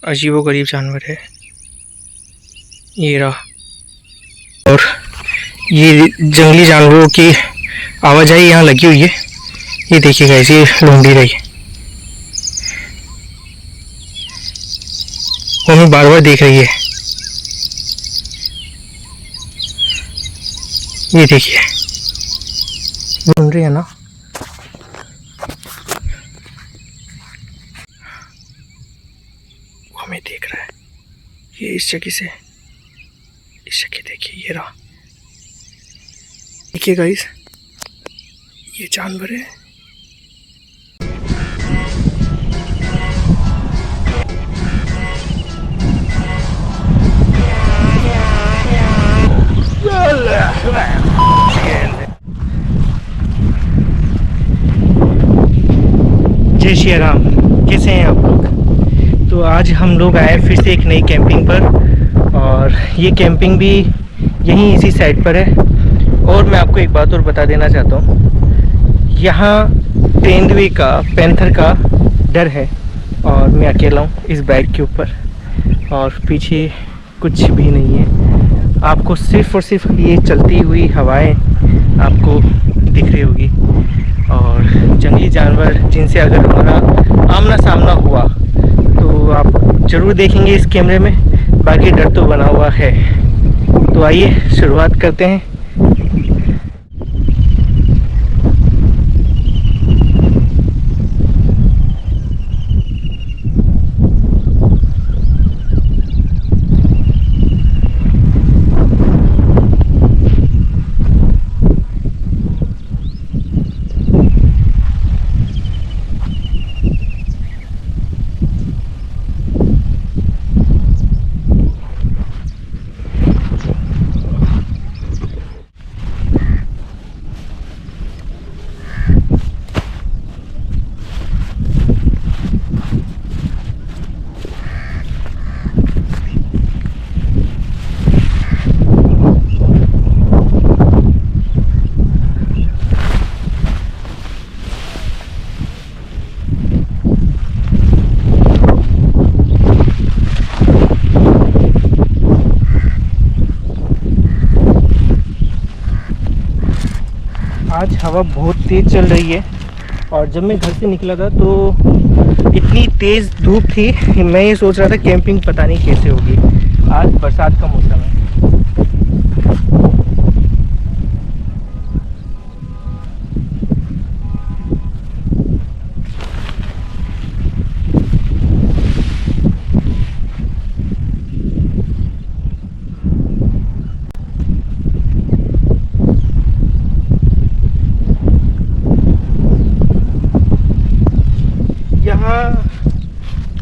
अजीबोगरीब जानवर है ये रहा। और ये जंगली जानवरों की आवाजाही यहाँ लगी हुई है। ये देखिएगा, ऐसी ढूंढी रही है, वो हमें बार बार देख रही है। ये देखिए, ढूंढ रही है ना। वो हमें देख रहा है। ये इस जगह से, इस जगह देखिए, ये रहा। देखिए गाइस, ये जानवर है। जय श्री राम, कैसे हैं आप लोग। तो आज हम लोग आए फिर से एक नई कैंपिंग पर, और ये कैंपिंग भी यहीं इसी साइड पर है। और मैं आपको एक बात और बता देना चाहता हूँ, यहाँ तेंदुए का, पैंथर का डर है, और मैं अकेला हूँ इस बाइक के ऊपर, और पीछे कुछ भी नहीं है। आपको सिर्फ और सिर्फ ये चलती हुई हवाएं आपको दिख रही होगी, और जंगली जानवर जिनसे अगर हमारा आमना सामना हुआ तो आप ज़रूर देखेंगे इस कैमरे में। बाकी डर तो बना हुआ है। तो आइए शुरुआत करते हैं। आज हवा बहुत तेज़ चल रही है, और जब मैं घर से निकला था तो इतनी तेज़ धूप थी, मैं ये सोच रहा था कैंपिंग पता नहीं कैसे होगी। आज बरसात का मौसम है।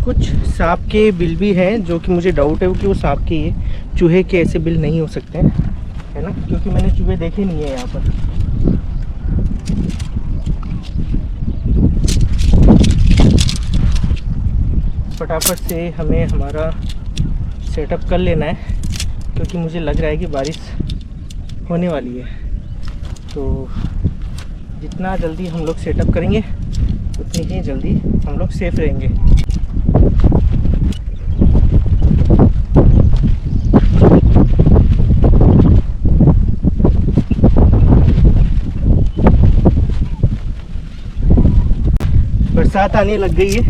कुछ सांप के बिल भी हैं, जो कि मुझे डाउट है कि वो सांप के ही है। चूहे के ऐसे बिल नहीं हो सकते हैं, है ना, क्योंकि मैंने चूहे देखे नहीं है यहाँ पर। फटाफट से हमें हमारा सेटअप कर लेना है, क्योंकि मुझे लग रहा है कि बारिश होने वाली है। तो जितना जल्दी हम लोग सेटअप करेंगे उतनी ही जल्दी हम लोग सेफ रहेंगे। बरसात आने लग गई है,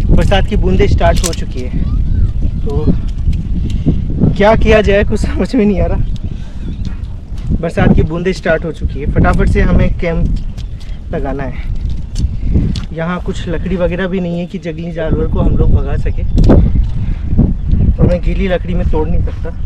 बरसात की बूंदें स्टार्ट हो चुकी है। तो क्या किया जाए, कुछ समझ में नहीं आ रहा। बरसात की बूंदें स्टार्ट हो चुकी है, फटाफट से हमें कैंप लगाना है। यहाँ कुछ लकड़ी वगैरह भी नहीं है कि जंगली जानवर को हम लोग भगा सके, और मैं गीली लकड़ी में तोड़ नहीं सकता।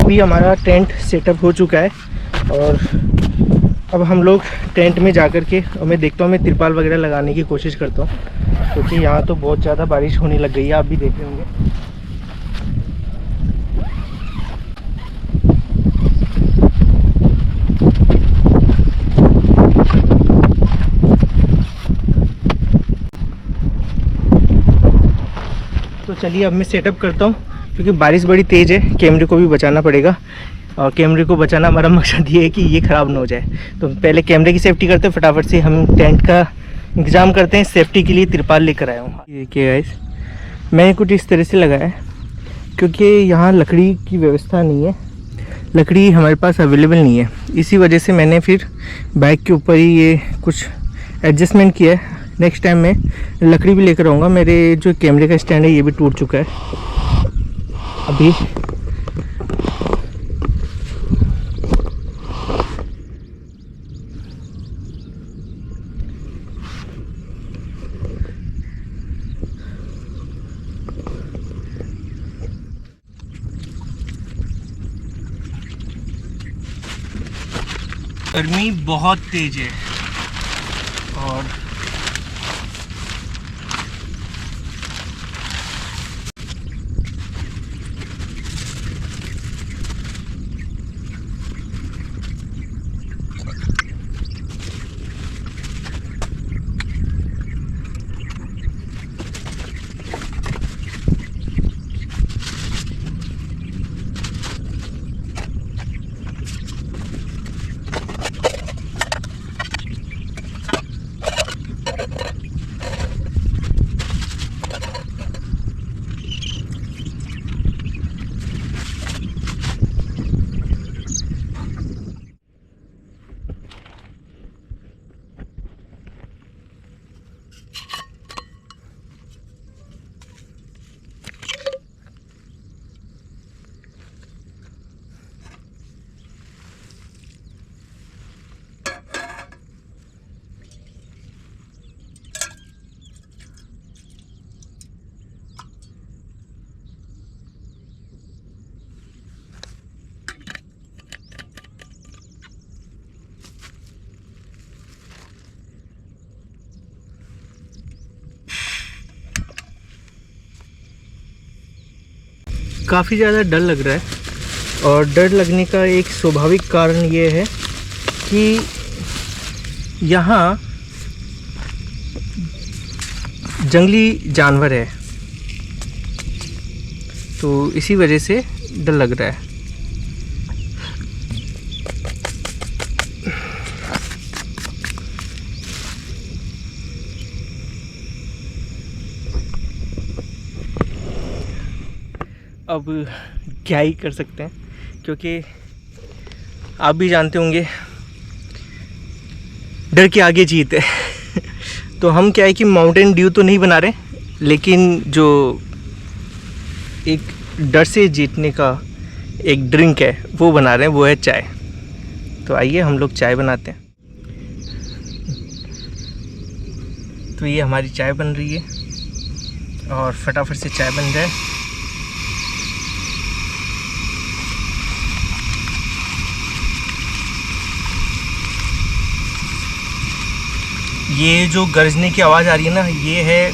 अभी हमारा टेंट सेटअप हो चुका है और अब हम लोग टेंट में जा कर के मैं देखता हूँ, मैं तिरपाल वगैरह लगाने की कोशिश करता हूँ क्योंकि यहाँ तो बहुत ज़्यादा बारिश होने लग गई है, आप भी देख रहे होंगे। तो चलिए अब मैं सेटअप करता हूँ क्योंकि बारिश बड़ी तेज़ है, कैमरे को भी बचाना पड़ेगा और कैमरे को बचाना हमारा मकसद ये है कि ये ख़राब ना हो जाए। तो पहले कैमरे की सेफ्टी करते हैं, फटाफट से हम टेंट का इंतज़ाम करते हैं। सेफ्टी के लिए तिरपाल लेकर आया हूँ। देखिए गाइस, मैंने कुछ इस तरह से लगाया है क्योंकि यहाँ लकड़ी की व्यवस्था नहीं है, लकड़ी हमारे पास अवेलेबल नहीं है, इसी वजह से मैंने फिर बाइक के ऊपर ही ये कुछ एडजस्टमेंट किया है। नेक्स्ट टाइम मैं लकड़ी भी लेकर आऊँगा। मेरे जो कैमरे का स्टैंड है ये भी टूट चुका है अभी। गर्मी बहुत तेज है और काफ़ी ज़्यादा डर लग रहा है और डर लगने का एक स्वाभाविक कारण ये है कि यहाँ जंगली जानवर है, तो इसी वजह से डर लग रहा है। अब क्या ही कर सकते हैं क्योंकि आप भी जानते होंगे डर के आगे जीत है। तो हम क्या है कि माउंटेन ड्यू तो नहीं बना रहे, लेकिन जो एक डर से जीतने का एक ड्रिंक है वो बना रहे हैं, वो है चाय। तो आइए हम लोग चाय बनाते हैं। तो ये हमारी चाय बन रही है और फटाफट से चाय बन जाए। ये जो गरजने की आवाज़ आ रही है ना, ये है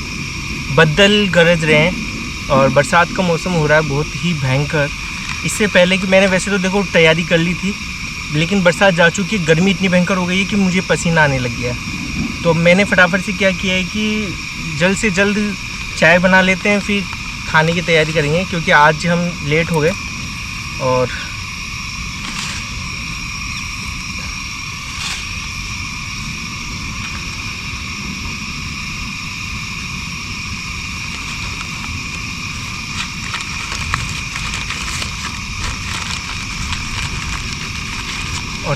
बदल गरज रहे हैं और बरसात का मौसम हो रहा है बहुत ही भयंकर। इससे पहले कि मैंने वैसे तो देखो तैयारी कर ली थी, लेकिन बरसात जा चुकी है, गर्मी इतनी भयंकर हो गई है कि मुझे पसीना आने लग गया है। तो मैंने फटाफट से क्या किया है कि जल्द से जल्द चाय बना लेते हैं, फिर खाने की तैयारी करेंगे क्योंकि आज हम लेट हो गए। और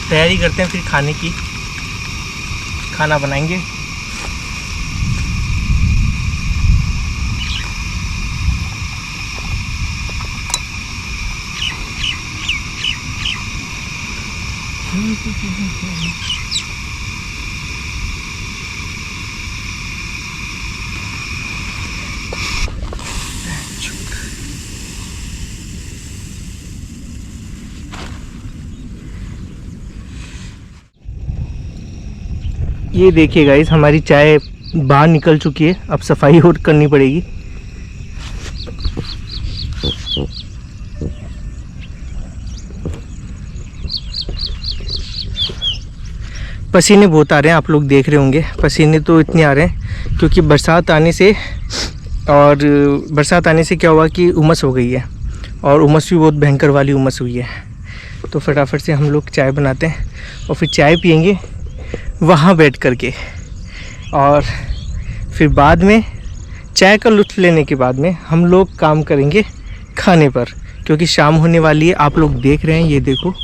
तैयारी करते हैं फिर खाने की, खाना बनाएंगे। ये देखिए गाइस, हमारी चाय बाहर निकल चुकी है, अब सफाई और करनी पड़ेगी। पसीने बहुत आ रहे हैं, आप लोग देख रहे होंगे। पसीने तो इतने आ रहे हैं क्योंकि बरसात आने से क्या हुआ कि उमस हो गई है, और उमस भी बहुत भयंकर वाली उमस हुई है। तो फटाफट से हम लोग चाय बनाते हैं और फिर चाय पियेंगे वहाँ बैठ कर के, और फिर बाद में चाय का लुत्फ़ लेने के बाद में हम लोग काम करेंगे खाने पर, क्योंकि शाम होने वाली है। आप लोग देख रहे हैं, ये देखो।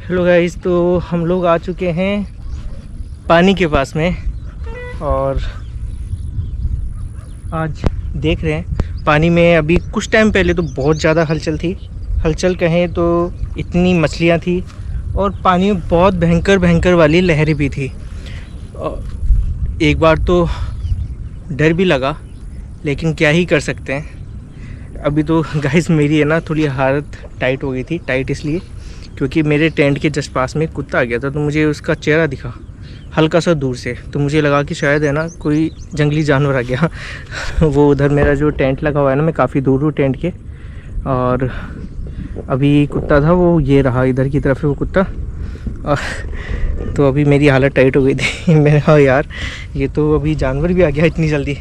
हेलो गाइस, तो हम लोग आ चुके हैं पानी के पास में, और आज देख रहे हैं पानी में अभी कुछ टाइम पहले तो बहुत ज़्यादा हलचल थी। हलचल कहें तो इतनी मछलियाँ थी, और पानी में बहुत भयंकर वाली लहरें भी थी। एक बार तो डर भी लगा, लेकिन क्या ही कर सकते हैं। अभी तो गाइस मेरी है ना थोड़ी हालत टाइट हो गई थी। टाइट इसलिए क्योंकि मेरे टेंट के जस्ट पास में कुत्ता आ गया था, तो मुझे उसका चेहरा दिखा हल्का सा दूर से, तो मुझे लगा कि शायद है ना कोई जंगली जानवर आ गया। वो उधर मेरा जो टेंट लगा हुआ है ना, मैं काफ़ी दूर हूँ टेंट के, और अभी कुत्ता था वो ये रहा इधर की तरफ है वो कुत्ता। तो अभी मेरी हालत टाइट हो गई थी। मैंने कहा यार ये तो अभी जानवर भी आ गया इतनी जल्दी।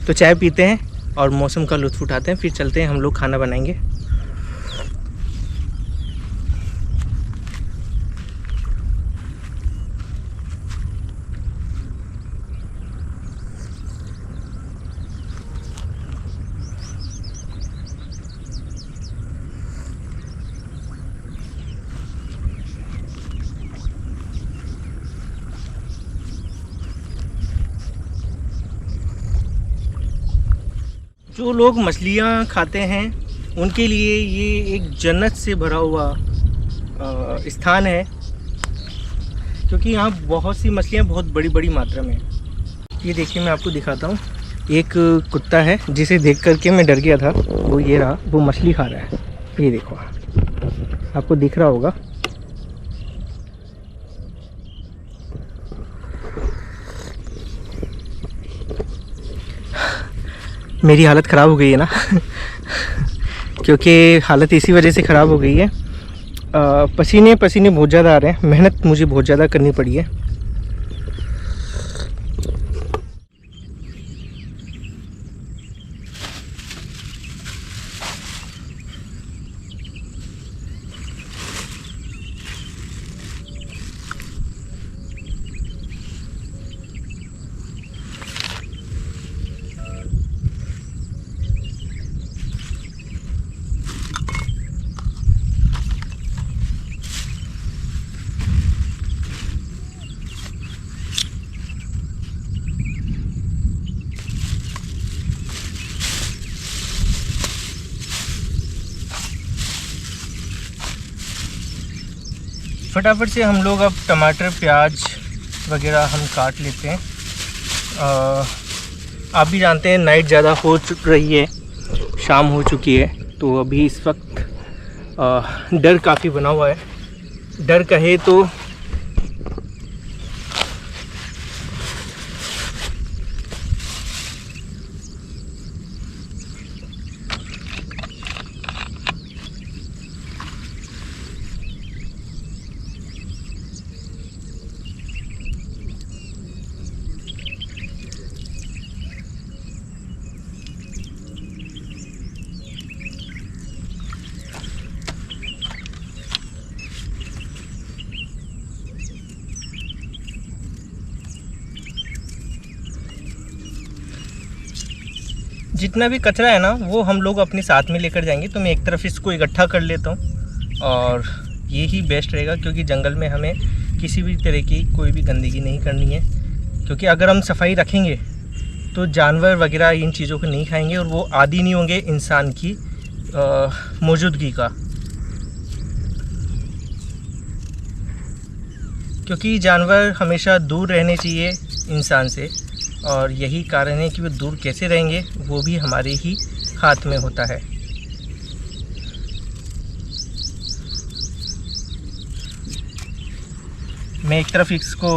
तो चाय पीते हैं और मौसम का लुत्फ़ उठाते हैं, फिर चलते हैं हम लोग खाना बनाएंगे। जो लोग मछलियाँ खाते हैं उनके लिए ये एक जन्नत से भरा हुआ स्थान है, क्योंकि यहाँ बहुत सी मछलियाँ बहुत बड़ी बड़ी मात्रा में। ये देखिए मैं आपको दिखाता हूँ, एक कुत्ता है जिसे देख कर के मैं डर गया था, वो ये रहा, वो मछली खा रहा है। ये देखो, आपको दिख रहा होगा। मेरी हालत ख़राब हो गई है ना। क्योंकि हालत इसी वजह से ख़राब हो गई है, पसीने बहुत ज़्यादा आ रहे हैं, मेहनत मुझे बहुत ज़्यादा करनी पड़ी है। फटाफट से हम लोग अब टमाटर प्याज वगैरह हम काट लेते हैं। आप भी जानते हैं नाइट ज़्यादा हो रही है, शाम हो चुकी है, तो अभी इस वक्त डर काफ़ी बना हुआ है। डर कहे तो जितना भी कचरा है ना वो हम लोग अपने साथ में लेकर जाएंगे। तो मैं एक तरफ इसको इकट्ठा कर लेता हूँ और यही बेस्ट रहेगा, क्योंकि जंगल में हमें किसी भी तरह की कोई भी गंदगी नहीं करनी है। क्योंकि अगर हम सफाई रखेंगे तो जानवर वगैरह इन चीज़ों को नहीं खाएंगे और वो आदी नहीं होंगे इंसान की मौजूदगी का। क्योंकि जानवर हमेशा दूर रहने चाहिए इंसान से, और यही कारण है कि वो दूर कैसे रहेंगे वो भी हमारे ही हाथ में होता है। मैं एक तरफ इसको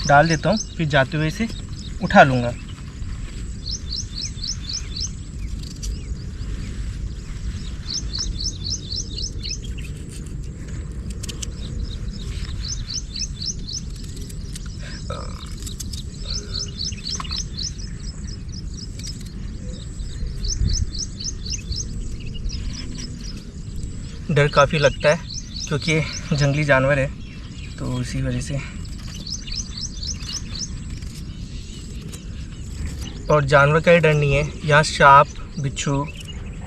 डाल देता हूँ, फिर जाते हुए इसे उठा लूँगा। डर काफ़ी लगता है क्योंकि जंगली जानवर है, तो इसी वजह से। और जानवर का ही डर नहीं है, यहाँ सांप बिच्छू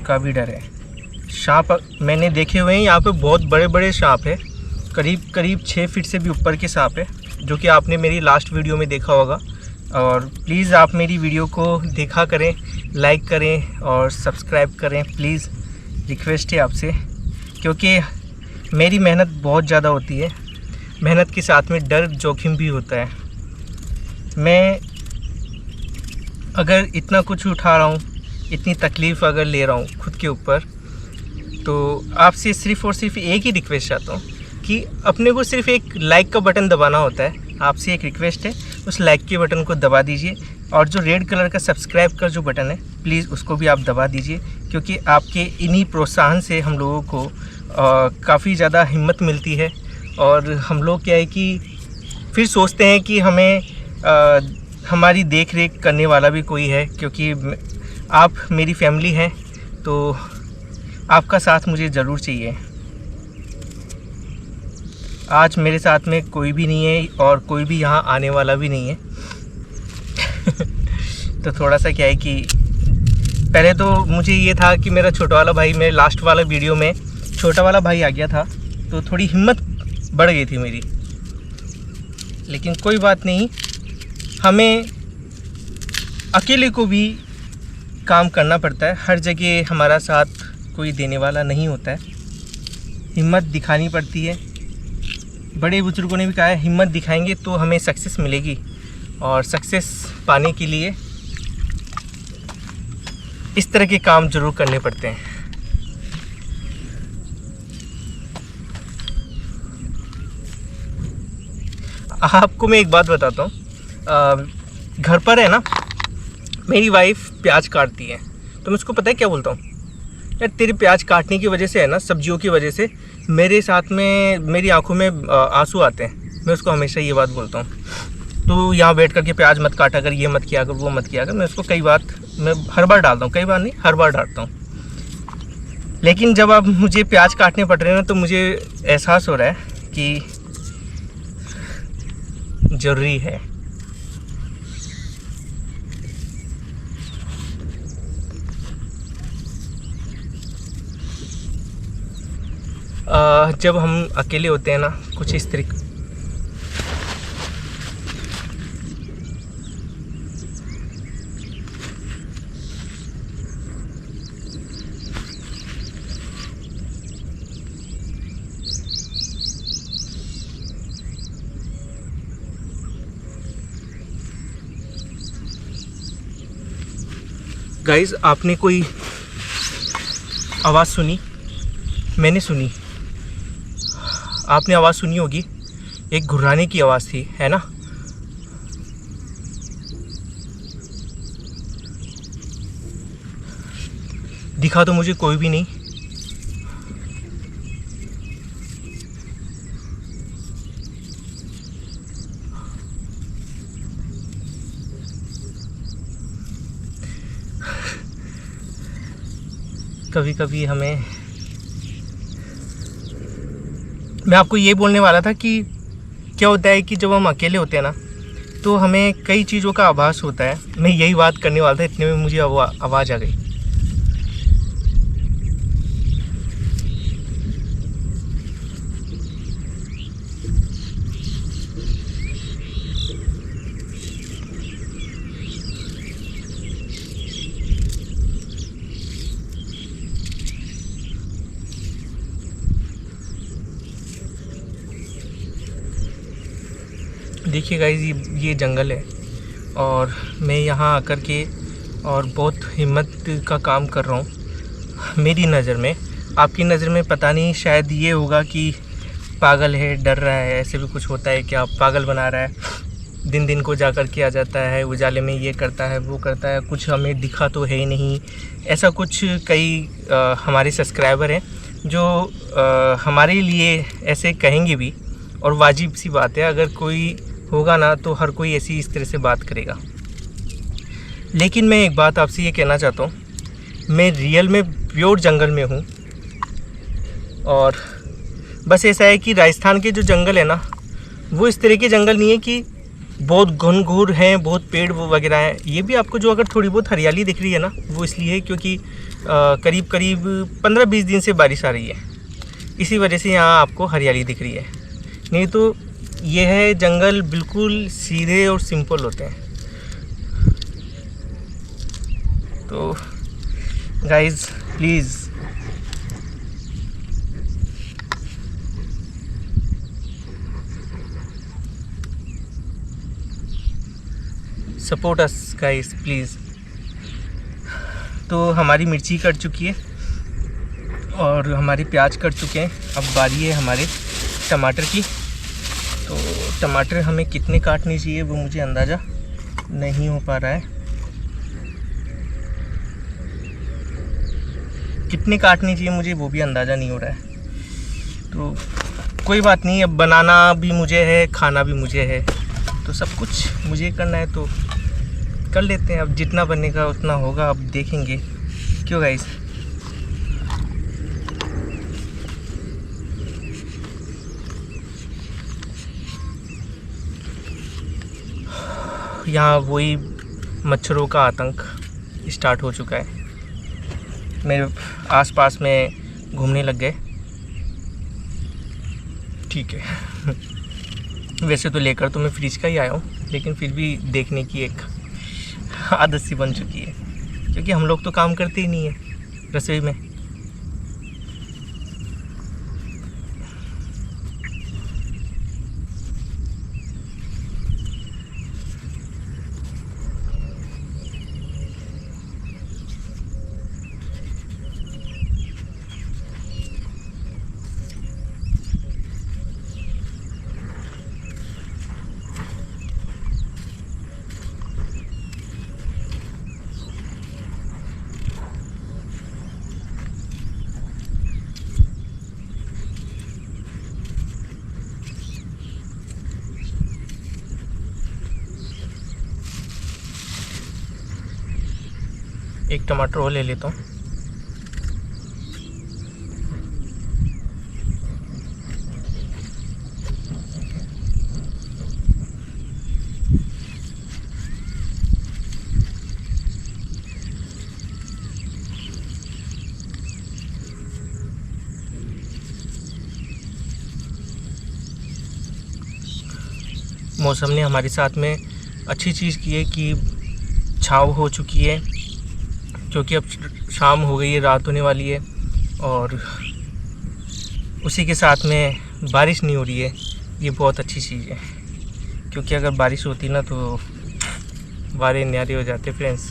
का भी डर है। सांप मैंने देखे हुए हैं, यहाँ पे बहुत बड़े बड़े सांप है, करीब 6 फीट से भी ऊपर के सांप है, जो कि आपने मेरी लास्ट वीडियो में देखा होगा। और प्लीज़ आप मेरी वीडियो को देखा करें, लाइक करें और सब्सक्राइब करें प्लीज़, रिक्वेस्ट है आपसे। क्योंकि मेरी मेहनत बहुत ज़्यादा होती है, मेहनत के साथ में डर जोखिम भी होता है। मैं अगर इतना कुछ उठा रहा हूँ, इतनी तकलीफ़ अगर ले रहा हूँ खुद के ऊपर, तो आपसे सिर्फ़ और सिर्फ एक ही रिक्वेस्ट चाहता हूँ कि अपने को सिर्फ एक लाइक का बटन दबाना होता है। आपसे एक रिक्वेस्ट है, उस लाइक के बटन को दबा दीजिए, और जो रेड कलर का सब्सक्राइब का जो बटन है प्लीज़ उसको भी आप दबा दीजिए। क्योंकि आपके इन्हीं प्रोत्साहन से हम लोगों को काफ़ी ज़्यादा हिम्मत मिलती है, और हम लोग क्या है कि फिर सोचते हैं कि हमें हमारी देख रेख करने वाला भी कोई है। क्योंकि आप मेरी फैमिली हैं, तो आपका साथ मुझे ज़रूर चाहिए। आज मेरे साथ में कोई भी नहीं है और कोई भी यहाँ आने वाला भी नहीं है। तो थोड़ा सा क्या है कि पहले तो मुझे ये था कि मेरा छोटा वाला भाई, मेरे लास्ट वाला वीडियो में छोटा वाला भाई आ गया था, तो थोड़ी हिम्मत बढ़ गई थी मेरी। लेकिन कोई बात नहीं, हमें अकेले को भी काम करना पड़ता है। हर जगह हमारा साथ कोई देने वाला नहीं होता है, हिम्मत दिखानी पड़ती है। बड़े बुजुर्गों ने भी कहा है, हिम्मत दिखाएंगे तो हमें सक्सेस मिलेगी, और सक्सेस पाने के लिए इस तरह के काम ज़रूर करने पड़ते हैं। आपको मैं एक बात बताता हूँ, घर पर है ना मेरी वाइफ प्याज काटती है, तो मैं उसको पता है क्या बोलता हूँ, यार तेरे प्याज काटने की वजह से है ना, सब्जियों की वजह से मेरे साथ में मेरी आंखों में आंसू आते हैं। मैं उसको हमेशा ये बात बोलता हूँ, तो यहाँ बैठ करके प्याज मत काटा कर, ये मत किया कर, वो मत किया कर। मैं उसको मैं हर बार डालता हूँ, कई बार नहीं, हर बार डालता हूँ। लेकिन जब अब मुझे प्याज काटने पड़ रहे हैं ना, तो मुझे एहसास हो रहा है कि ज़रूरी है। जब हम अकेले होते हैं ना, कुछ इस तरीके गाइस, आपने कोई आवाज़ सुनी? मैंने सुनी। आपने आवाज़ सुनी होगी, एक घुर्राने की आवाज़ थी, है ना? दिखा तो मुझे कोई भी नहीं। कभी कभी हमें, मैं आपको ये बोलने वाला था कि क्या होता है कि जब हम अकेले होते हैं ना, तो हमें कई चीज़ों का आभास होता है। मैं यही बात करने वाला था, इतने में मुझे आवाज़ आ गई। देखिए गाइस, ये जंगल है और मैं यहाँ आकर के और बहुत हिम्मत का काम कर रहा हूँ। मेरी नज़र में, आपकी नज़र में पता नहीं, शायद ये होगा कि पागल है, डर रहा है, ऐसे भी कुछ होता है क्या, पागल बना रहा है, दिन दिन को जा कर के आ जाता है, उजाले में ये करता है वो करता है, कुछ हमें दिखा तो है ही नहीं। ऐसा कुछ कई हमारे सब्सक्राइबर हैं जो हमारे लिए ऐसे कहेंगे भी, और वाजिब सी बात है, अगर कोई होगा ना तो हर कोई ऐसी इस तरह से बात करेगा। लेकिन मैं एक बात आपसे ये कहना चाहता हूँ, मैं रियल में प्योर जंगल में हूँ। और बस ऐसा है कि राजस्थान के जो जंगल है ना, वो इस तरह के जंगल नहीं है कि बहुत घनघोर हैं, बहुत पेड़ वगैरह हैं। ये भी आपको जो अगर थोड़ी बहुत हरियाली दिख रही है ना, वो इसलिए है क्योंकि करीब 15-20 दिन से बारिश आ रही है, इसी वजह से यहाँ आपको हरियाली दिख रही है। नहीं तो ये है जंगल बिल्कुल सीधे और सिंपल होते हैं। तो guys please support us guys please. तो हमारी मिर्ची कट चुकी है और हमारी प्याज कट चुके हैं। अब बारी है हमारे टमाटर की। तो टमाटर हमें कितने काटने चाहिए वो मुझे अंदाज़ा नहीं हो पा रहा है। कितने काटने चाहिए मुझे वो भी अंदाज़ा नहीं हो रहा है। तो कोई बात नहीं, अब बनाना भी मुझे है, खाना भी मुझे है, तो सब कुछ मुझे करना है, तो कर लेते हैं। अब जितना बनेगा उतना होगा, अब देखेंगे, क्यों गाइस। यहाँ वही मच्छरों का आतंक स्टार्ट हो चुका है, मेरे आसपास में घूमने लग गए। ठीक है वैसे तो लेकर तो मैं फ्रिज का ही आया हूँ, लेकिन फिर भी देखने की एक आदत सी बन चुकी है, क्योंकि हम लोग तो काम करते ही नहीं है रसोई में। एक टमाटर और ले लेता हूँ। मौसम ने हमारे साथ में अच्छी चीज़ की है कि छाँव हो चुकी है, क्योंकि अब शाम हो गई है, रात होने वाली है, और उसी के साथ में बारिश नहीं हो रही है। ये बहुत अच्छी चीज़ है, क्योंकि अगर बारिश होती ना तो बारे न्यारे हो जाते फ्रेंड्स।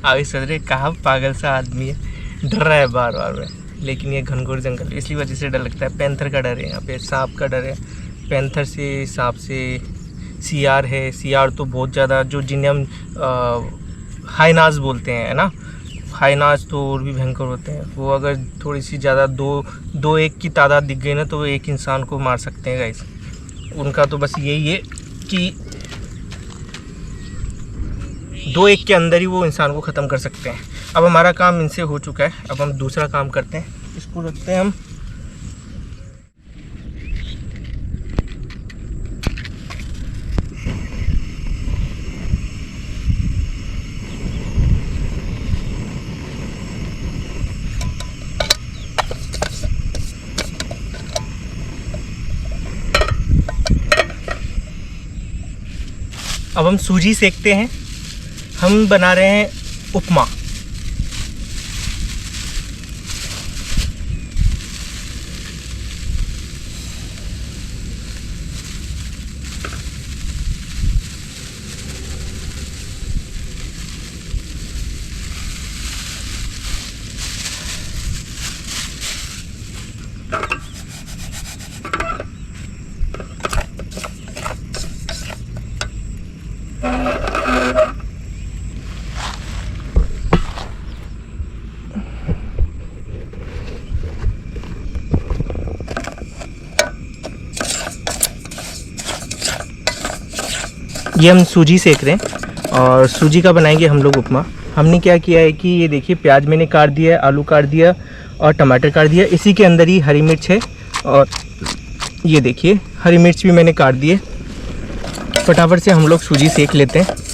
आगे सोच रहे कहाँ पागल सा आदमी है, डर रहा है बार बार में। लेकिन ये घनघोर जंगल इसलिए वजह से डर लगता है। पैंथर का डर है यहाँ पे, सांप का डर है, पैंथर से, सांप से, सियार है। सियार तो बहुत ज़्यादा, जो जिन्हें हम हाइनाज बोलते हैं, है ना, हाइनाज तो और भी भयंकर होते हैं। वो अगर थोड़ी सी ज़्यादा दो एक की तादाद दिख गई ना तो वो एक इंसान को मार सकते हैं गाइस। उनका तो बस यही है कि 2-1 के अंदर ही वो इंसान को ख़त्म कर सकते हैं। अब हमारा काम इनसे हो चुका है, अब हम दूसरा काम करते हैं। इसको रखते हैं हम अब हम सूजी सेकते हैं। हम बना रहे हैं उपमा। ये हम सूजी सेक रहे हैं और सूजी का बनाएंगे हम लोग उपमा। हमने क्या किया है कि ये देखिए, प्याज मैंने काट दिया है, आलू काट दिया और टमाटर काट दिया। इसी के अंदर ही हरी मिर्च है और ये देखिए हरी मिर्च भी मैंने काट दिए। फटाफट से हम लोग सूजी सेक लेते हैं।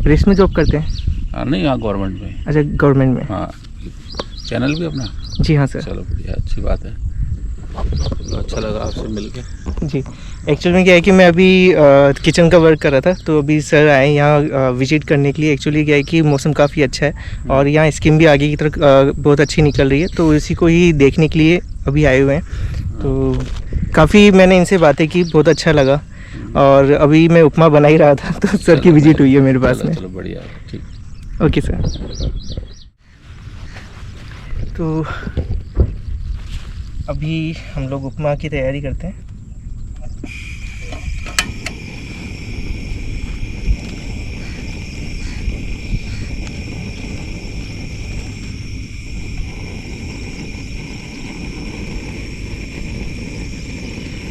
प्रेस में जॉब करते हैं? हाँ, नहीं, हाँ गवर्नमेंट में। अच्छा, गवर्नमेंट में। हाँ, चैनल भी अपना? जी हाँ सर। चलो बढ़िया, अच्छी बात है। तो अच्छा लगा आपसे मिलके। जी, एक्चुअल में क्या है कि मैं अभी किचन का वर्क कर रहा था, तो अभी सर आए यहाँ विजिट करने के लिए। एक्चुअली क्या है कि मौसम काफ़ी अच्छा है और यहाँ स्कीम भी आगे की तरफ बहुत अच्छी निकल रही है, तो इसी को ही देखने के लिए अभी आए हुए हैं। तो काफ़ी मैंने इनसे बातें की, बहुत अच्छा लगा। और अभी मैं उपमा बना ही रहा था तो सर की विजिट हुई है मेरे पास में। चलो बढ़िया, ठीक। Okay sir. तो अभी हम लोग उपमा की तैयारी करते हैं।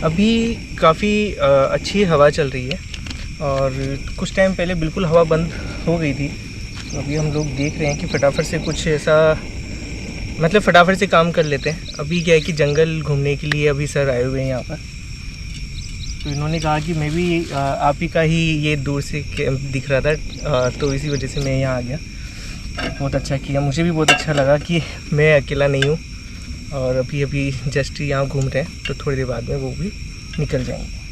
अभी काफ़ी अच्छी हवा चल रही है और कुछ टाइम पहले बिल्कुल हवा बंद हो गई थी। तो अभी हम लोग देख रहे हैं कि फटाफट से कुछ ऐसा, मतलब फटाफट से काम कर लेते हैं। अभी क्या है कि जंगल घूमने के लिए अभी सर आए हुए हैं यहाँ पर, तो इन्होंने कहा कि मैं भी आप ही का ही ये दूर से दिख रहा था, तो इसी वजह से मैं यहाँ आ गया। बहुत अच्छा किया, मुझे भी बहुत अच्छा लगा कि मैं अकेला नहीं हूँ। और अभी जस्ट यहाँ घूम रहे हैं, तो थोड़ी देर बाद में वो भी निकल जाएंगे।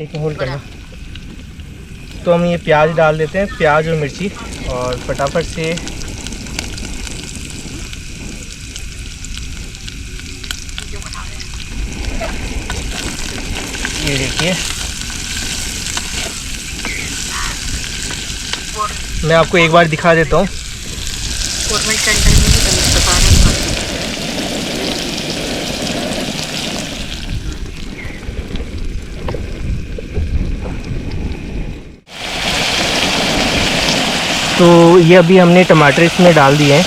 एक होल्ड करना। तो हम ये प्याज डाल देते हैं, प्याज और मिर्ची, और फटाफट से ये देखिए मैं आपको एक बार दिखा देता हूँ। तो ये अभी हमने टमाटर इसमें डाल दिए हैं,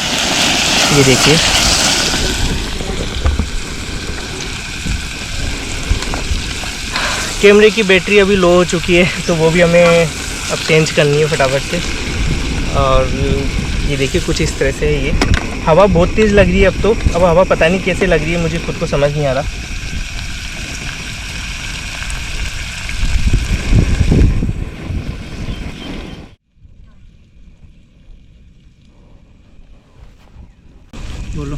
ये देखिए। कैमरे की बैटरी अभी लो हो चुकी है, तो वो भी हमें अब चेंज करनी है फटाफट से। और ये देखिए कुछ इस तरह से है। ये हवा बहुत तेज़ लग रही है अब तो। अब हवा पता नहीं कैसे लग रही है, मुझे खुद को समझ नहीं आ रहा। बोलो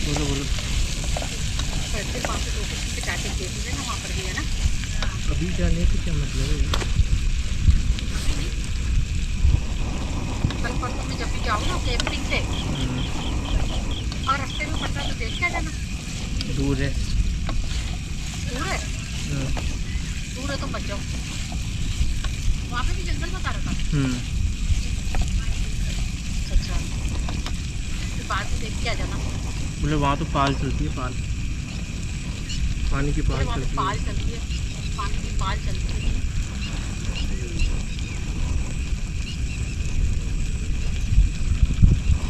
बोलो बोलो। अभी जाने का क्या मतलब है? कल परसों में जब भी जाओ ना कैंपिंग से और रास्ते में पता तो देख के आ जाना। दूर है। दूर है? दूर है तो मत जाओ। वहाँ पे भी जंगल बता रहा था। अच्छा फिर बाद में देख के आ जाना। बोले वहाँ तो पाल चलती है, पाल, पानी की पाल चलती है। पाल चलती है, पानी की पाल चलती है।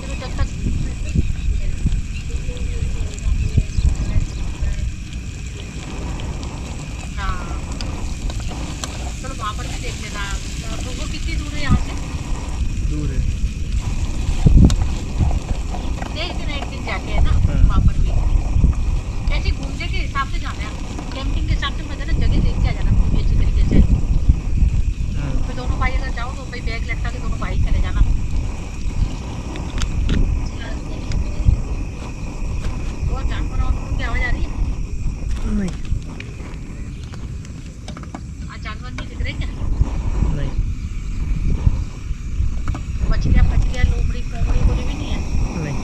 चलो जब तक हाँ चलो वहाँ पर भी देख लेना। तो वो कितनी दूर है यहाँ से? दूर है। एक दिन जाके है ना वहाँ पर भी ऐसे घूमने के हिसाब से जाना है, कैंपिंग के हिसाब से मत जाना, जगह देख के आ जाना पूरी अच्छी तरीके से। फिर दोनों भाई अगर जाओ तो भाई बैग लटका के दोनों भाई चले जाना। और जानवरों की आवाज़ आ रही है? नहीं आज जानवर नहीं दिख रहे क्या? नहीं मछलियाँ फछलियाँ लोमड़ी पोमड़ी बोली भी नहीं है? नहीं।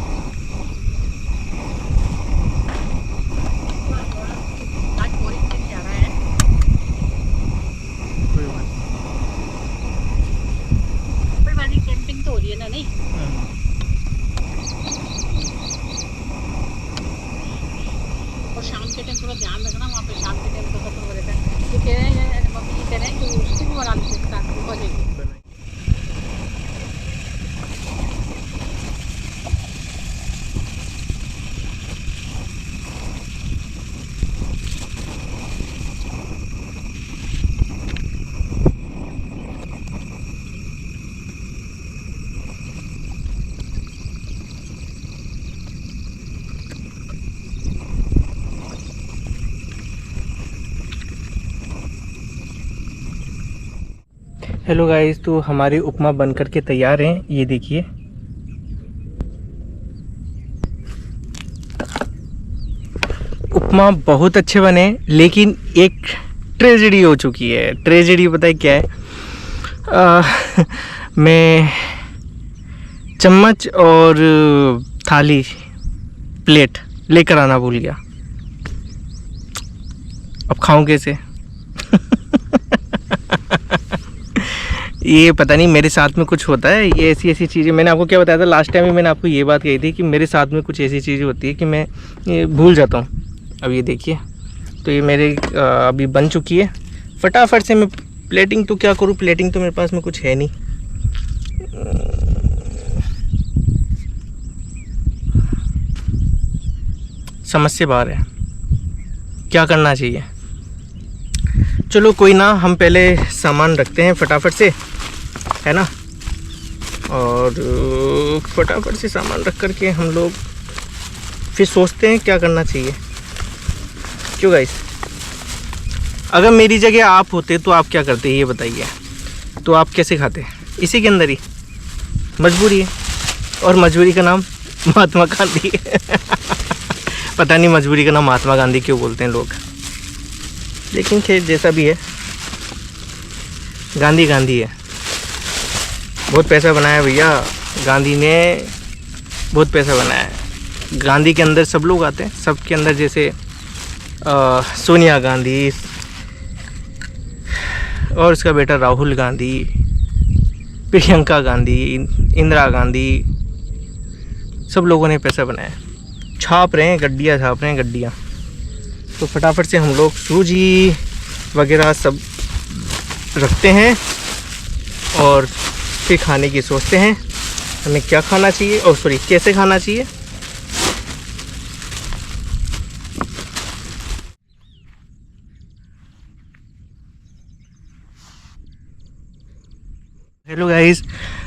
आज बोरिंग दिन जा रहा है। कोई बात पर वाली कैंपिंग तो हो रही है ना? नहीं और शाम के टाइम थोड़ा ध्यान रखना, वहाँ पे शाम के टाइम तो खत्म हो रहता है। तो कह रहे हैं मम्मी ये कह रहे हैं कि उसकी भी बना लीजिए स्टार्ट हो जाएगी। हेलो गाइस, तो हमारे उपमा बनकर के तैयार हैं, ये देखिए। उपमा बहुत अच्छे बने, लेकिन एक ट्रेजेडी हो चुकी है। ट्रेजेडी पता है क्या है? मैं चम्मच और थाली प्लेट लेकर आना भूल गया। अब खाऊं कैसे? ये पता नहीं मेरे साथ में कुछ होता है, ये ऐसी ऐसी चीज़ें। मैंने आपको क्या बताया था लास्ट टाइम भी, मैंने आपको ये बात कही थी कि मेरे साथ में कुछ ऐसी चीज़ें होती है कि मैं ये भूल जाता हूँ। अब ये देखिए, तो ये मेरे अभी बन चुकी है। फटाफट से मैं प्लेटिंग तो क्या करूँ, प्लेटिंग तो मेरे पास में कुछ है नहीं। समझ से बाहर है, क्या करना चाहिए। चलो कोई ना, हम पहले सामान रखते हैं फटाफट से, है ना। और फटाफट से सामान रख करके हम लोग फिर सोचते हैं क्या करना चाहिए। क्यों गाइस? अगर मेरी जगह आप होते तो आप क्या करते ये बताइए। तो आप कैसे खाते? इसी के अंदर ही। मजबूरी है, और मजबूरी का नाम महात्मा गांधी है। पता नहीं मजबूरी का नाम महात्मा गांधी क्यों बोलते हैं लोग, लेकिन खैर जैसा भी है। गांधी गांधी है। बहुत पैसा बनाया भैया, गांधी ने बहुत पैसा बनाया है। गांधी के अंदर सब लोग आते हैं, सबके अंदर जैसे सोनिया गांधी और उसका बेटा राहुल गांधी, प्रियंका गांधी, इंदिरा गांधी, सब लोगों ने पैसा बनाया। छाप रहे हैं, गड्डियाँ छाप रहे हैं, गड्डियाँ। तो फटाफट से हम लोग सूजी वगैरह सब रखते हैं और फिर खाने की सोचते हैं हमें क्या खाना चाहिए और सॉरी कैसे खाना चाहिए। हेलो गाइस,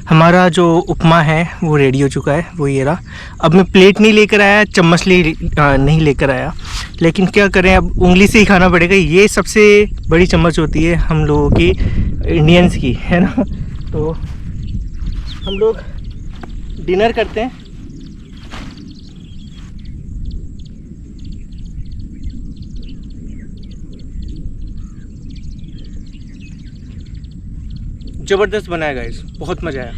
हमारा जो उपमा है वो रेडी हो चुका है, वो ये रहा। अब मैं प्लेट नहीं लेकर आया, चम्मच नहीं लेकर आया, लेकिन क्या करें, अब उंगली से ही खाना पड़ेगा। ये सबसे बड़ी चम्मच होती है हम लोगों की, इंडियंस की, है ना। तो हम लोग डिनर करते हैं। ज़बरदस्त बनाया गाइस, बहुत मज़ा आया।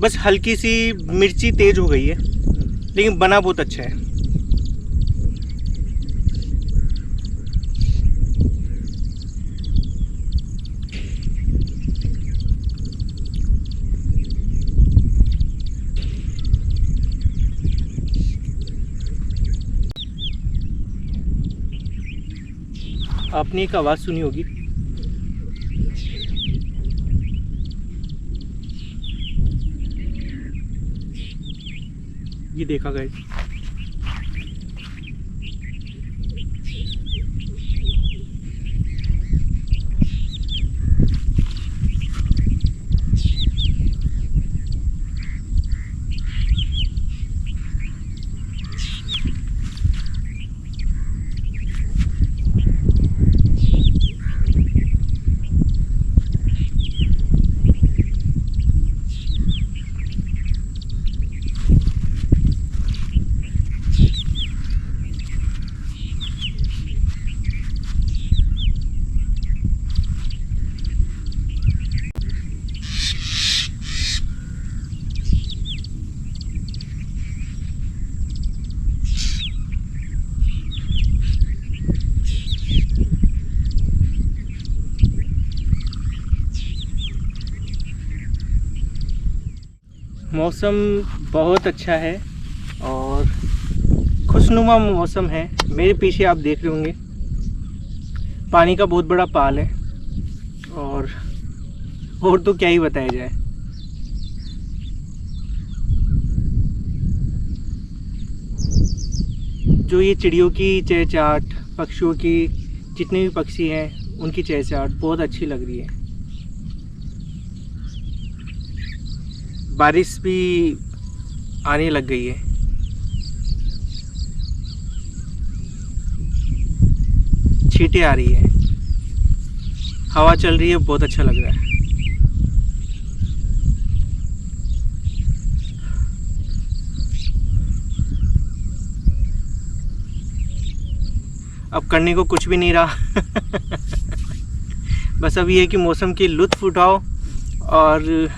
बस हल्की सी मिर्ची तेज़ हो गई है, लेकिन बना बहुत अच्छा है। आपने एक आवाज़ सुनी होगी, ये देखा गाइस। मौसम बहुत अच्छा है और खुशनुमा मौसम है। मेरे पीछे आप देख रहे होंगे पानी का बहुत बड़ा पाल है और तो क्या ही बताया जाए। जो ये चिड़ियों की चहचहाट, पक्षियों की, जितने भी पक्षी हैं उनकी चहचहाट बहुत अच्छी लग रही है। बारिश भी आने लग गई है। छींटे आ रही है, हवा चल रही है, बहुत अच्छा लग रहा है। अब करने को कुछ भी नहीं रहा बस अब ये है कि मौसम की लुत्फ उठाओ और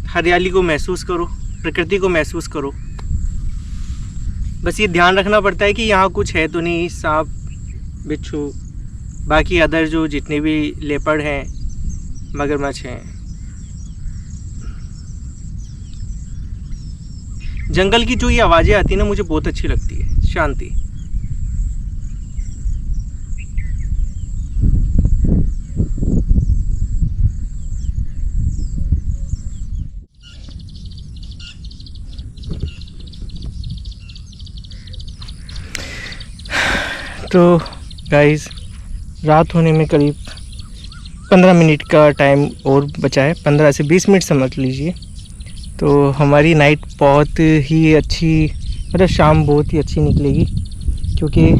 हरियाली को महसूस करो, प्रकृति को महसूस करो। बस ये ध्यान रखना पड़ता है कि यहाँ कुछ है तो नहीं, सांप, बिच्छू, बाकी अदर जो जितने भी लेपर्ड हैं, मगरमच्छ हैं। जंगल की जो ये आवाज़ें आती हैं ना, मुझे बहुत अच्छी लगती है, शांति। तो गाइस, रात होने में करीब 15 मिनट का टाइम और बचा है, 15 से 20 मिनट समझ लीजिए। तो हमारी नाइट बहुत ही अच्छी, मतलब शाम बहुत ही अच्छी निकलेगी, क्योंकि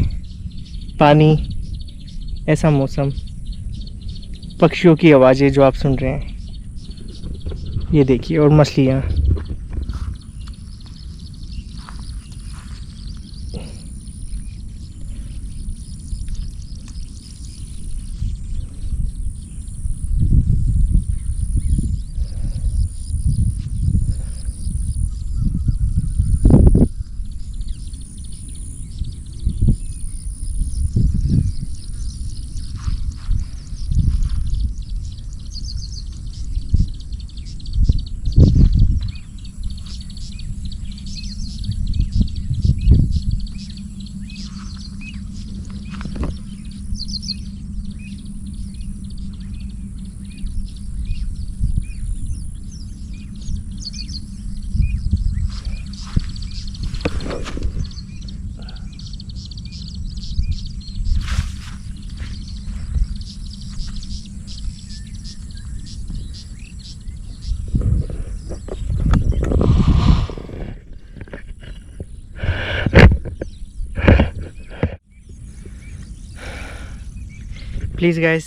पानी, ऐसा मौसम, पक्षियों की आवाज़ें जो आप सुन रहे हैं, ये देखिए, और मछलियाँ। प्लीज़ गाइस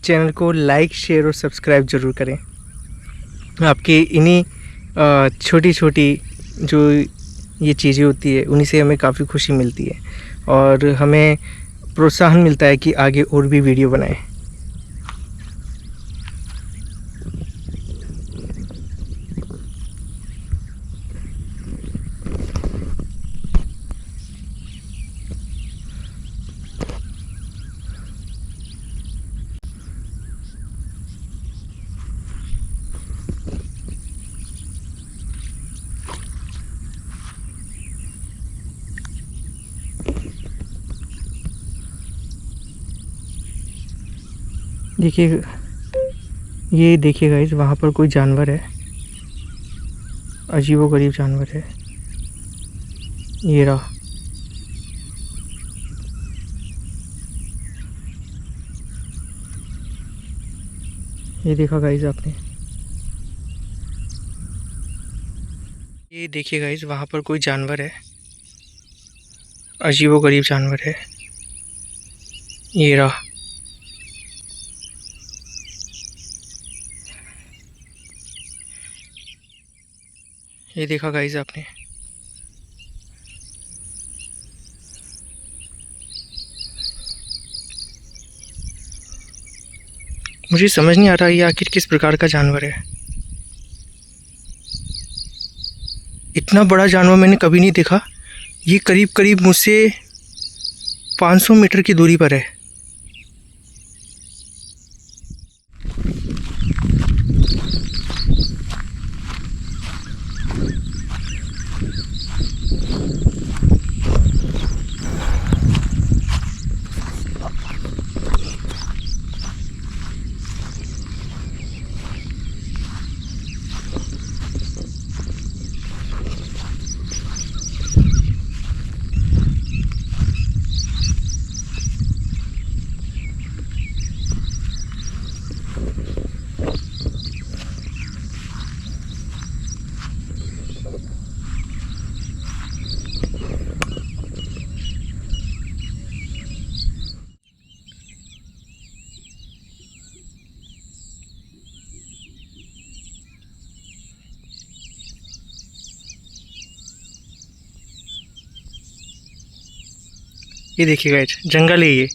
चैनल को लाइक शेयर और सब्सक्राइब ज़रूर करें। आपके इन्हीं छोटी छोटी जो ये चीज़ें होती है उन्हीं से हमें काफ़ी खुशी मिलती है और हमें प्रोत्साहन मिलता है कि आगे और भी वीडियो बनाएं। देखिए, ये देखिए गाइस, वहाँ पर कोई जानवर है, अजीबोगरीब जानवर है। ये रहा। ये देखा गाइस आपने? ये देखिए गाइस, वहाँ पर कोई जानवर है, अजीबोगरीब जानवर है। ये रहा। ये देखा गाइस आपने? मुझे समझ नहीं आ रहा ये आखिर किस प्रकार का जानवर है। इतना बड़ा जानवर मैंने कभी नहीं देखा। ये करीब करीब मुझसे 500 मीटर की दूरी पर है। ये देखिए गाइस, जंगल है ये।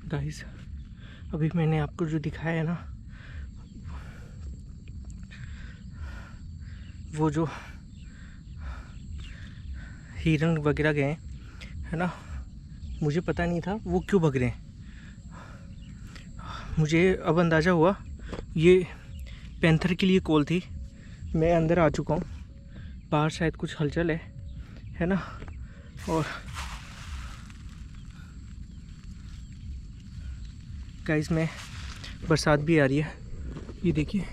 गाइस, अभी मैंने आपको जो दिखाया है ना, वो जो हिरन वगैरह गए है ना, मुझे पता नहीं था वो क्यों भग रहे हैं। मुझे अब अंदाज़ा हुआ ये पैंथर के लिए कॉल थी। मैं अंदर आ चुका हूँ, बाहर शायद कुछ हलचल है ना। और गाइस में बरसात भी आ रही है, ये देखिए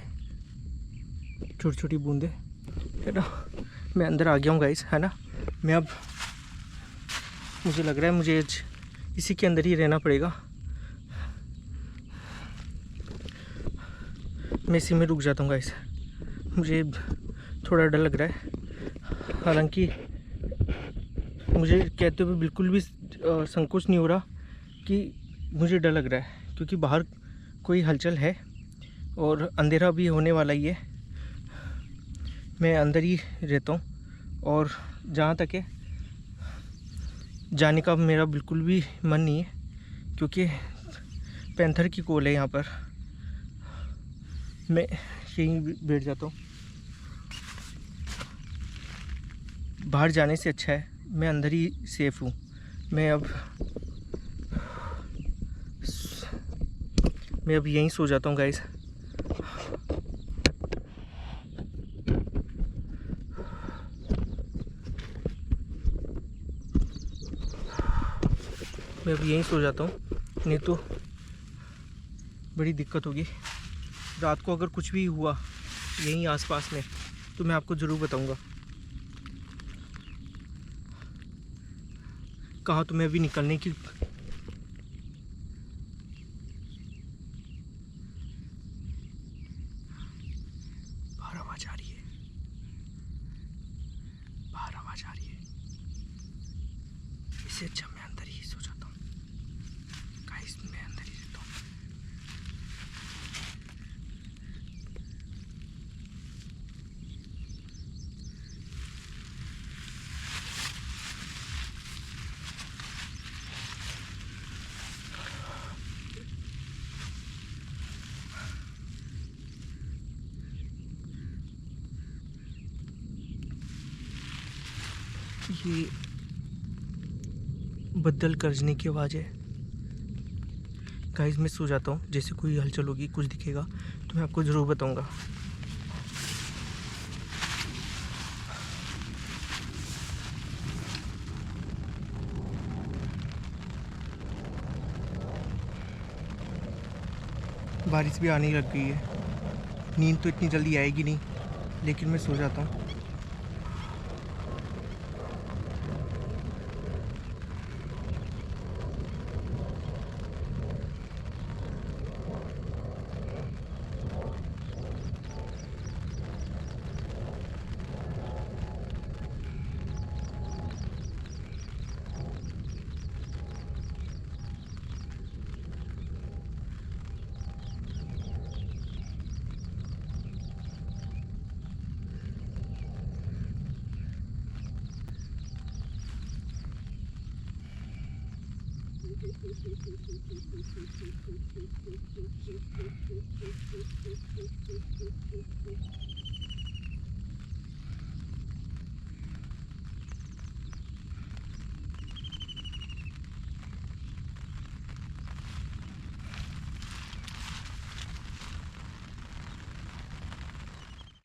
छोटी छोटी बूंदे है ना। मैं अंदर आ गया हूँ गाइस, है ना। मैं अब मुझे लग रहा है मुझे इसी के अंदर ही रहना पड़ेगा। मैं इसी में रुक जाता हूँ गाइस, मुझे थोड़ा डर लग रहा है। हालांकि मुझे कहते हुए बिल्कुल भी संकोच नहीं हो रहा कि मुझे डर लग रहा है, क्योंकि बाहर कोई हलचल है और अंधेरा भी होने वाला ही है। मैं अंदर ही रहता हूँ और जहाँ तक है जाने का मेरा बिल्कुल भी मन नहीं है, क्योंकि पैंथर की कोल है यहाँ पर। मैं यहीं बैठ जाता हूँ। बाहर जाने से अच्छा है मैं अंदर ही सेफ हूँ। मैं अब यहीं सो जाता हूँ गाइस। मैं अब यहीं सो जाता हूँ, नहीं तो बड़ी दिक्कत होगी। रात को अगर कुछ भी हुआ यहीं आसपास में तो मैं आपको ज़रूर बताऊँगा। कहा तो मैं अभी निकलने की बाहर आवाज़ आ रही है, बाहर आवाज़ आ रही है। इससे अच्छा मैं अंदर ही सो जाता हूँ गाइस, मैं अंदर ही रहता हूँ। ये बदल गरजने की आवाज़ है गाइस। मैं सो जाता हूँ, जैसे कोई हलचल होगी कुछ दिखेगा तो मैं आपको ज़रूर बताऊँगा। बारिश भी आने लग गई है। नींद तो इतनी जल्दी आएगी नहीं, लेकिन मैं सो जाता हूँ।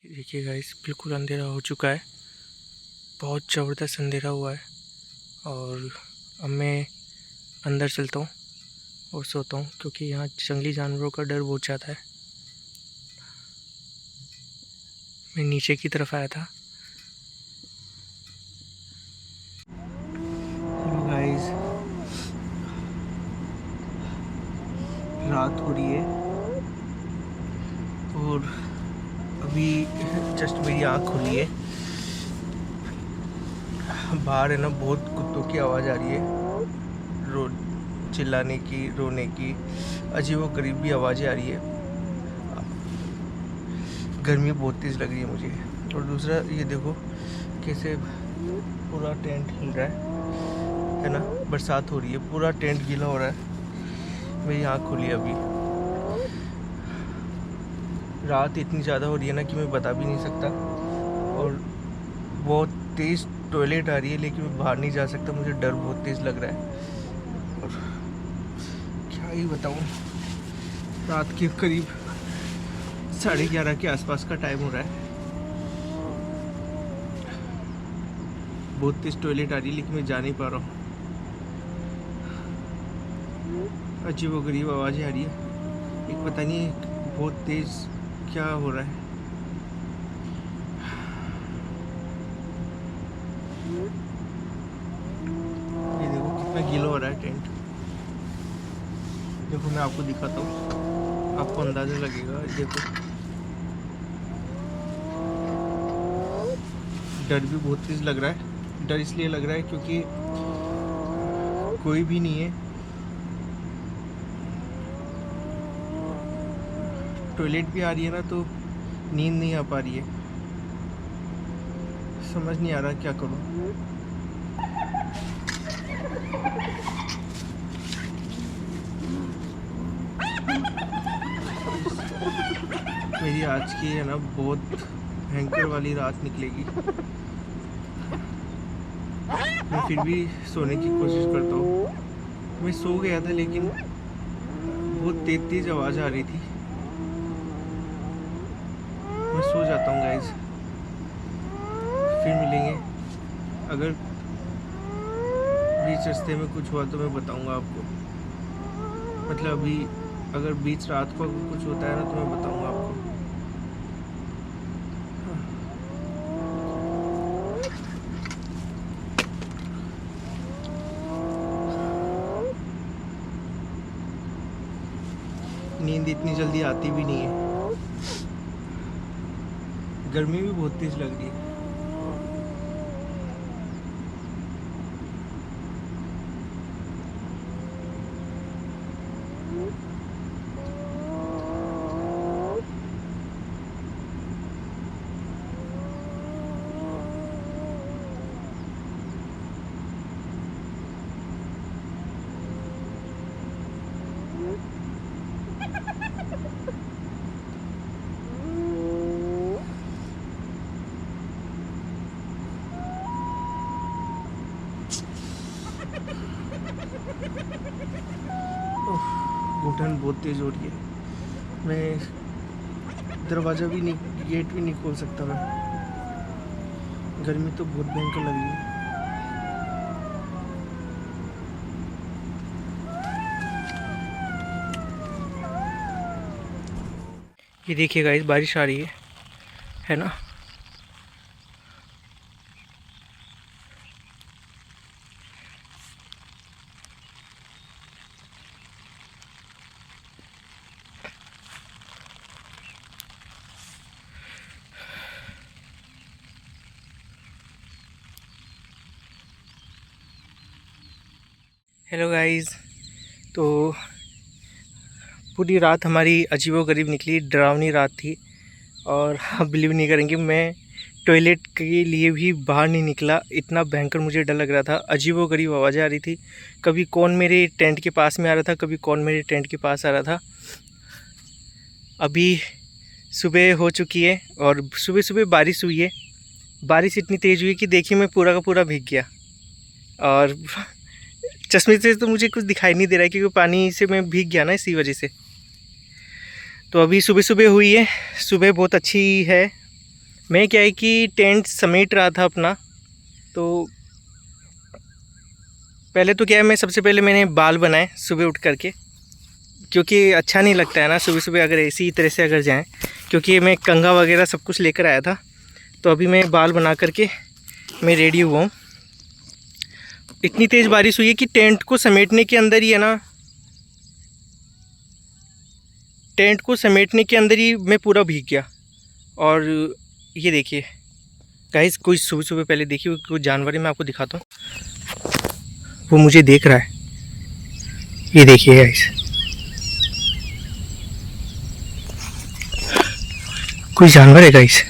देखिए गाइस, बिल्कुल अंधेरा हो चुका है, बहुत ज़बरदस्त अंधेरा हुआ है। और अब मैं अंदर चलता हूँ और सोता हूँ, क्योंकि यहाँ जंगली जानवरों का डर बहुत ज़्यादा है। मैं नीचे की तरफ आया था। हेलो गाइस, रात हो रही है और अभी जस्ट मेरी आँख खुली है। बाहर है ना बहुत कुत्तों की आवाज़ आ रही है, चिल्लाने की, रोने की, अजीबोगरीब भी आवाज़ें आ रही है। गर्मी बहुत तेज़ लग रही है मुझे। और दूसरा ये देखो कैसे पूरा टेंट हिल रहा है ना, बरसात हो रही है, पूरा टेंट गीला हो रहा है। मेरी आँख खुली अभी। रात इतनी ज़्यादा हो रही है ना कि मैं बता भी नहीं सकता। और बहुत तेज़ टॉयलेट आ रही है, लेकिन मैं बाहर नहीं जा सकता, मुझे डर बहुत तेज़ लग रहा है। और क्या ही बताऊँ, रात के करीब 11:30 के आसपास का टाइम हो रहा है। बहुत तेज़ टॉयलेट आ रही है, लेकिन मैं जा नहीं पा रहा हूँ। अजीबोगरीब आवाज़ें आ रही है, एक पता नहीं बहुत तेज़ क्या हो रहा है। ये देखो कितना गीला हो रहा है टेंट। देखो मैं आपको दिखाता हूँ, आपको अंदाज़ा लगेगा। देखो डर भी बहुत तेज़ लग रहा है। डर इसलिए लग रहा है क्योंकि कोई भी नहीं है। टॉयलेट भी आ रही है ना, तो नींद नहीं आ पा रही है। समझ नहीं आ रहा क्या करूँ। मेरी आज की है ना बहुत भयंकर वाली रात निकलेगी। मैं फिर भी सोने की कोशिश करता हूँ। मैं सो गया था लेकिन बहुत तेज तेज आवाज़ आ रही थी। मैं सो जाता हूँ गाइस, फिर मिलेंगे। अगर बीच रास्ते में कुछ हुआ तो मैं बताऊँगा आपको। मतलब अभी अगर बीच रात को अगर कुछ होता है ना तो मैं बताऊँगा आपको। नींद इतनी जल्दी आती भी नहीं है। गर्मी भी बहुत तेज लग रही है। घुटन बहुत तेज़ हो रही है। मैं दरवाज़ा भी नहीं, गेट भी नहीं खोल सकता मैं। गर्मी तो बहुत भयंकर लग रही है। ये देखिए गाइस, बारिश आ रही है ना। हेलो गाइस, तो पूरी रात हमारी अजीबोगरीब निकली, डरावनी रात थी। और आप बिलीव नहीं करेंगे, मैं टॉयलेट के लिए भी बाहर नहीं निकला, इतना भयंकर मुझे डर लग रहा था। अजीबोगरीब आवाज़ें आ रही थी, कभी कौन मेरे टेंट के पास में आ रहा था, कभी कौन मेरे टेंट के पास आ रहा था। अभी सुबह हो चुकी है और सुबह सुबह बारिश हुई है। बारिश इतनी तेज़ हुई कि देखिए मैं पूरा का पूरा भीग गया। और चश्मे से तो मुझे कुछ दिखाई नहीं दे रहा है क्योंकि पानी से मैं भीग गया ना, इसी वजह से। तो अभी सुबह सुबह हुई है, सुबह बहुत अच्छी है। मैं क्या है कि टेंट समेट रहा था अपना, तो पहले तो क्या है, मैं सबसे पहले मैंने बाल बनाए सुबह उठ करके, क्योंकि अच्छा नहीं लगता है ना सुबह सुबह अगर इसी तरह से अगर जाएं। क्योंकि मैं कंघा वगैरह सब कुछ लेकर आया था, तो अभी मैं बाल बना करके मैं रेडी हुआ हूँ। इतनी तेज़ बारिश हुई है कि टेंट को समेटने के अंदर ही है ना, टेंट को समेटने के अंदर ही मैं पूरा भीग गया। और ये देखिए गाइस, कोई सुबह सुबह पहले देखिए कोई जानवर है, मैं आपको दिखाता हूँ। वो मुझे देख रहा है, ये देखिए गाइस, कोई जानवर है गाइस,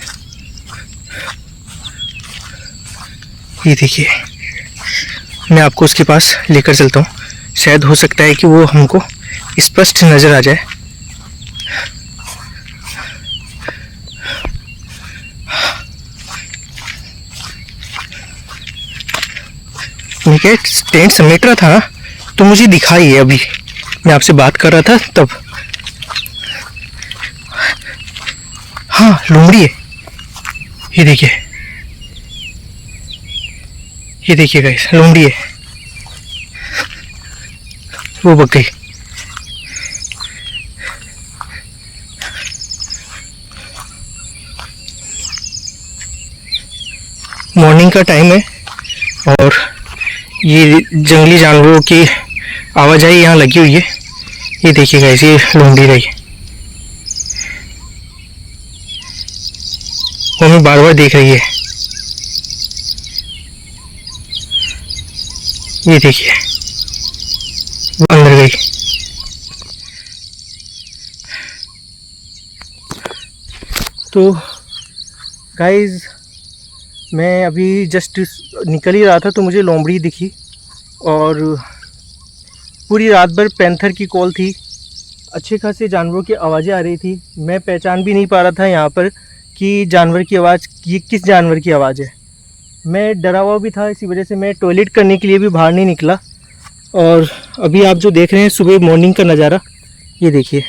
ये देखिए। मैं आपको उसके पास लेकर चलता हूँ, शायद हो सकता है कि वो हमको स्पष्ट नज़र आ जाए। मैं क्या टेंट समेट रहा था तो मुझे दिखाई है, अभी मैं आपसे बात कर रहा था तब। हाँ, लोमड़ी है, ये देखिए, ये देखिए गाइस, लोमड़ी है, वो बग गई। मॉर्निंग का टाइम है और ये जंगली जानवरों की आवाजाही यहाँ लगी हुई है। ये देखिए गाइस, ये लोमड़ी रही, वो हमें बार बार देख रही है। ये देखिए, वो अंदर गई। तो गाइस, मैं अभी जस्ट निकल ही रहा था तो मुझे लोमड़ी दिखी। और पूरी रात भर पैंथर की कॉल थी, अच्छे खासे जानवरों की आवाज़ें आ रही थी। मैं पहचान भी नहीं पा रहा था यहाँ पर कि जानवर की आवाज़, ये किस जानवर की आवाज़ है। मैं डरा हुआ भी था, इसी वजह से मैं टॉयलेट करने के लिए भी बाहर नहीं निकला। और अभी आप जो देख रहे हैं सुबह मॉर्निंग का नज़ारा, ये देखिए।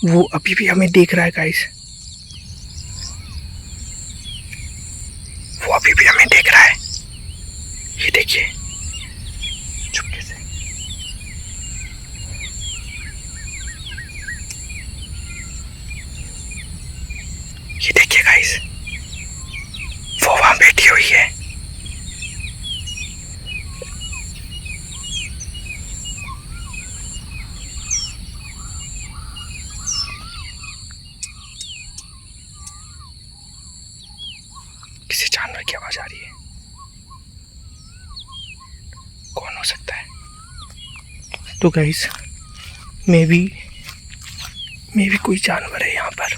वो अभी भी हमें देख रहा है गाइस, वो अभी भी हमें देख रहा है। ये देखिए चुपके से। ये देखिए गाइस, वो वहां बैठी हुई है। किसी जानवर की आवाज आ रही है। कौन हो सकता है? तो गाइस मे भी कोई जानवर है यहाँ पर।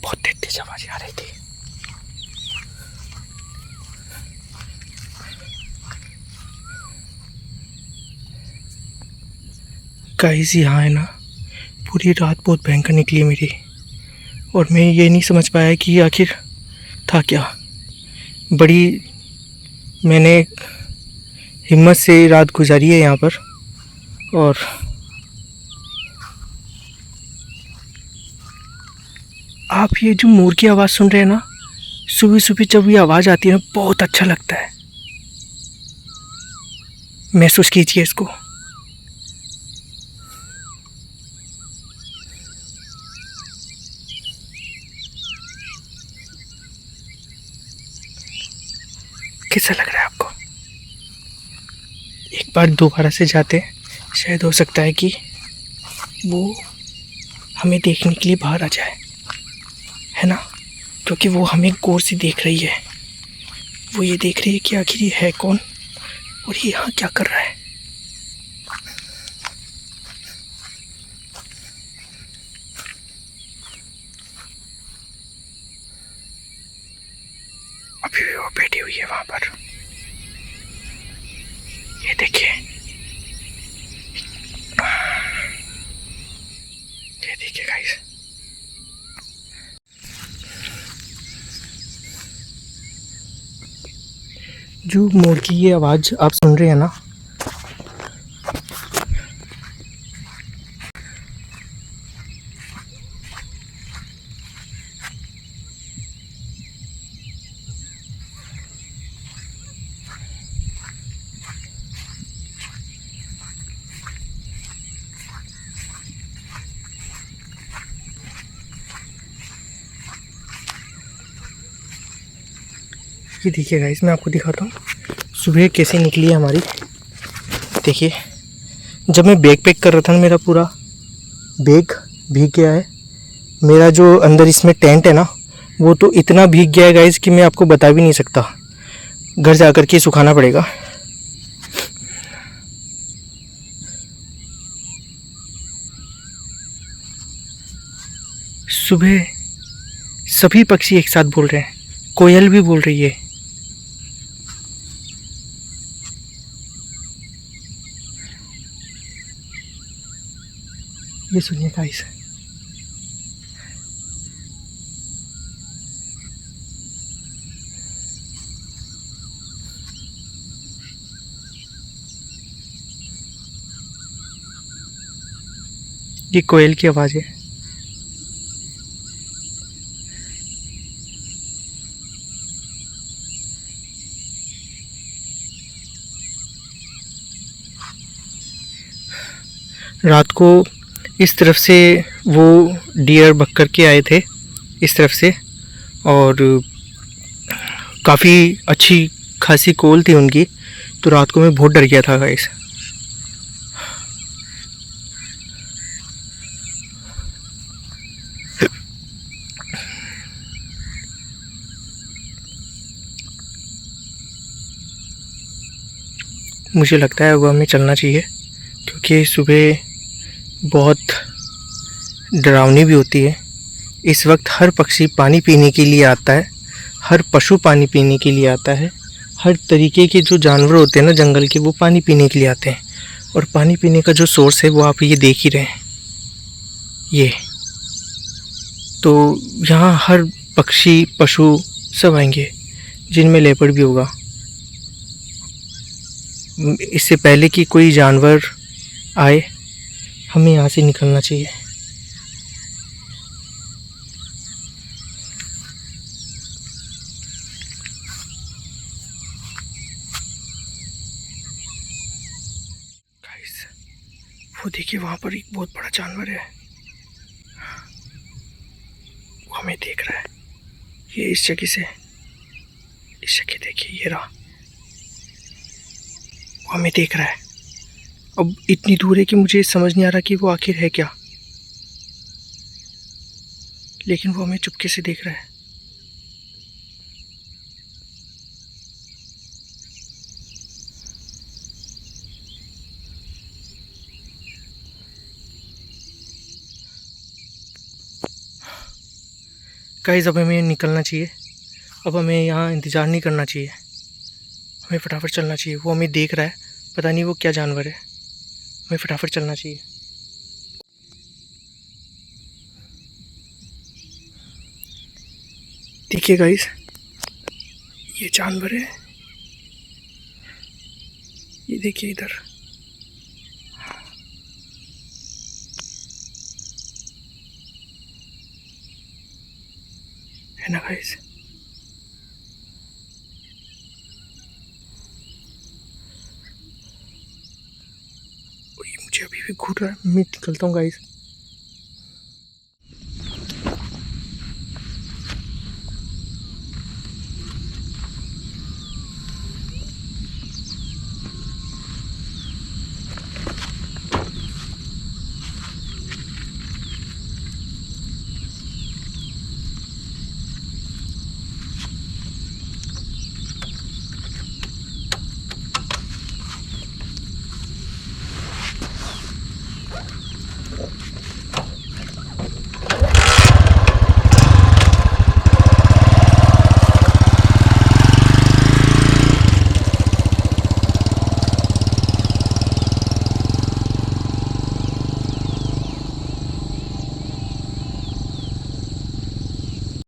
बहुत तेज आवाजें आ रही थी। गाइस यहाँ है ना, पूरी रात बहुत भयंकर निकली मेरी, और मैं ये नहीं समझ पाया कि आखिर था क्या। बड़ी मैंने हिम्मत से रात गुजारी है यहाँ पर। और आप ये जो मोर की आवाज़ सुन रहे हैं ना, सुबह सुबह जब ये आवाज़ आती है ना, बहुत अच्छा लगता है। महसूस कीजिए इसको। कैसा लग रहा है आपको? एक बार दोबारा से जाते हैं, शायद हो सकता है कि वो हमें देखने के लिए बाहर आ जाए, है ना? क्योंकि वो हमें गौर से देख रही है। वो ये देख रही है कि आखिर ये है कौन और ये यहाँ क्या कर रहा है। अभी भी वो बैठी हुई है वहां पर। ये देखिए, ये देखिए गाइस। जो मोर की ये आवाज़ आप सुन रहे हैं ना, ये देखिए गाइस, मैं आपको दिखाता हूँ सुबह कैसे निकली है हमारी। देखिए, जब मैं बैग पैक कर रहा था ना, मेरा पूरा बैग भीग गया है। मेरा जो अंदर इसमें टेंट है ना, वो तो इतना भीग गया है गाइस कि मैं आपको बता भी नहीं सकता। घर जा कर के सुखाना पड़ेगा। सुबह सभी पक्षी एक साथ बोल रहे हैं, कोयल भी बोल रही है। ये सुनिए गाइस, ये कोयल की आवाज़ है। रात को इस तरफ से वो डियर बक्कर के आए थे, इस तरफ से, और काफ़ी अच्छी खासी कोल थी उनकी। तो रात को मैं बहुत डर गया था गाइस। मुझे लगता है वो हमें चलना चाहिए, क्योंकि सुबह बहुत डरावनी भी होती है। इस वक्त हर पक्षी पानी पीने के लिए आता है, हर पशु पानी पीने के लिए आता है, हर तरीके के जो जानवर होते हैं ना जंगल के, वो पानी पीने के लिए आते हैं। और पानी पीने का जो सोर्स है वो आप ये देख ही रहे हैं। ये तो यहाँ हर पक्षी पशु सब आएंगे, जिनमें लेपर्ड भी होगा। इससे पहले कि कोई जानवर आए हमें यहाँ से निकलना चाहिए। गाइस, वो देखिए वहाँ पर एक बहुत बड़ा जानवर है, वो हमें देख रहा है। ये इस जगह देखिए, ये रहा, वो हमें देख रहा है। अब इतनी दूर है कि मुझे समझ नहीं आ रहा कि वो आखिर है क्या, लेकिन वो हमें चुपके से देख रहा है। गाइस, अब हमें निकलना चाहिए। अब हमें यहाँ इंतज़ार नहीं करना चाहिए, हमें फटाफट चलना चाहिए। वो हमें देख रहा है, पता नहीं वो क्या जानवर है, हमें फटाफट चलना चाहिए। देखिए गाइस, ये जानवर है, ये देखिए इधर। है ना गाइस? और ये मुझे अभी भी घूर रहा है। मैं निकलता हूँ गाइस।